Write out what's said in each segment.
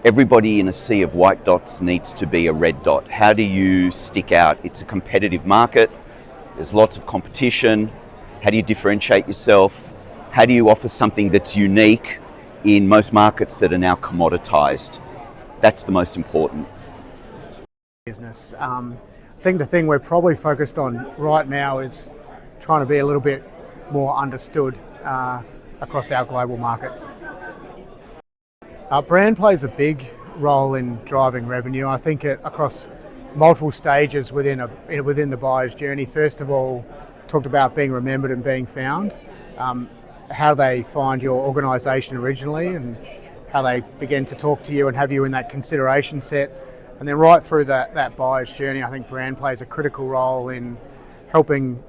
Everybody in a sea of white dots needs to be a red dot. How do you stick out? It's a competitive market. There's lots of competition. How do you differentiate yourself? How do you offer something that's unique in most markets that are now commoditized? That's the most important. Business. I think the thing we're probably focused on right now is trying to be a little bit more understood across our global markets. Our brand plays a big role in driving revenue. I think across multiple stages within the buyer's journey. First of all, talked about being remembered and being found. How they find your organisation originally and how they begin to talk to you and have you in that consideration set. And then right through that buyer's journey, I think brand plays a critical role in helping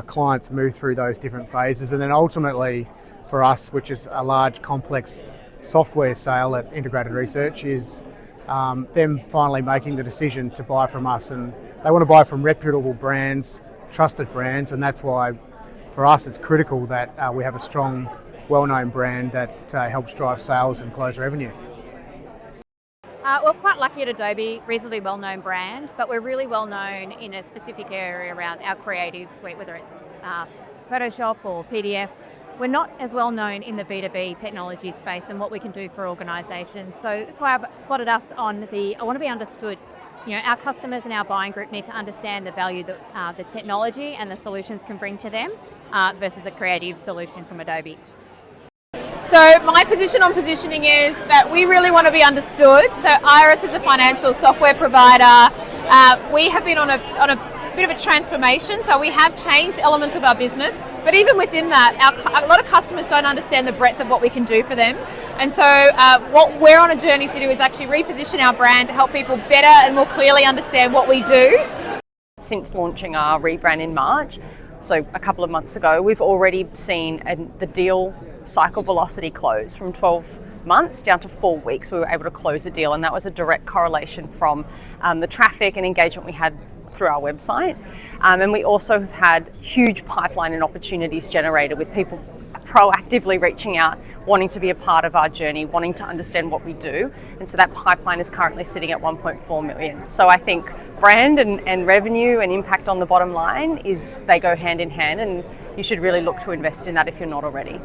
clients move through those different phases. And then ultimately for us, which is a large complex software sale at Integrated Research, is them finally making the decision to buy from us. And they want to buy from reputable brands, trusted brands, and that's why for us it's critical that we have a strong, well-known brand that helps drive sales and close revenue. We're quite lucky at Adobe, reasonably well-known brand, but we're really well-known in a specific area around our creative suite, whether it's Photoshop or PDF. We're not as well known in the B2B technology space and what we can do for organisations. So that's why I plotted us on I want to be understood. You know, our customers and our buying group need to understand the value that the technology and the solutions can bring to them versus a creative solution from Adobe. So my position on positioning is that we really want to be understood. So Iris is a financial software provider. We have been on a bit of a transformation, so we have changed elements of our business, but even within that, a lot of customers don't understand the breadth of what we can do for them. And so what we're on a journey to do is actually reposition our brand to help people better and more clearly understand what we do. Since launching our rebrand in March, so a couple of months ago, we've already seen the deal cycle velocity close from 12 months down to 4 weeks. We were able to close a deal, and that was a direct correlation from the traffic and engagement we had through our website. And we also have had huge pipeline and opportunities generated with people proactively reaching out, wanting to be a part of our journey, wanting to understand what we do. And so that pipeline is currently sitting at 1.4 million. So I think brand and revenue and impact on the bottom line they go hand in hand, and you should really look to invest in that if you're not already.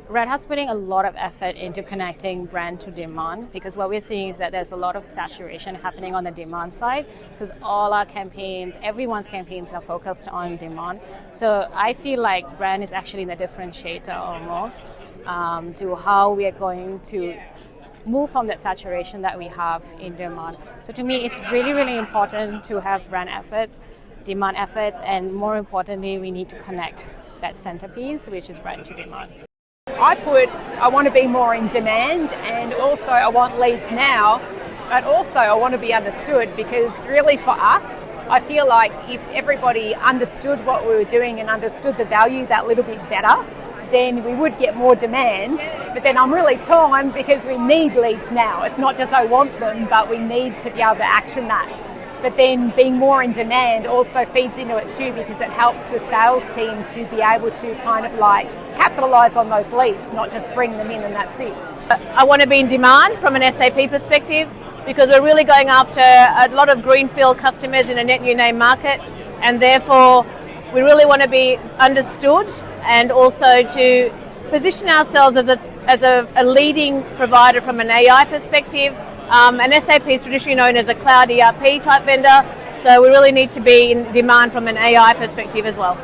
Red Hat's putting a lot of effort into connecting brand to demand, because what we're seeing is that there's a lot of saturation happening on the demand side, because all our campaigns, everyone's campaigns are focused on demand. So I feel like brand is actually the differentiator almost to how we are going to move from that saturation that we have in demand. So to me, it's really, really important to have brand efforts, demand efforts, and more importantly, we need to connect that centerpiece, which is brand to demand. I want to be more in demand, and also I want leads now, but also I want to be understood, because really for us, I feel like if everybody understood what we were doing and understood the value that little bit better, then we would get more demand. But then I'm really torn because we need leads now. It's not just I want them, but we need to be able to action that. But then being more in demand also feeds into it too, because it helps the sales team to be able to kind of like capitalise on those leads, not just bring them in and that's it. I want to be in demand from an SAP perspective, because we're really going after a lot of greenfield customers in a net new name market, and therefore we really want to be understood and also to position ourselves as a leading provider from an AI perspective. And SAP is traditionally known as a cloud ERP type vendor, so we really need to be in demand from an AI perspective as well.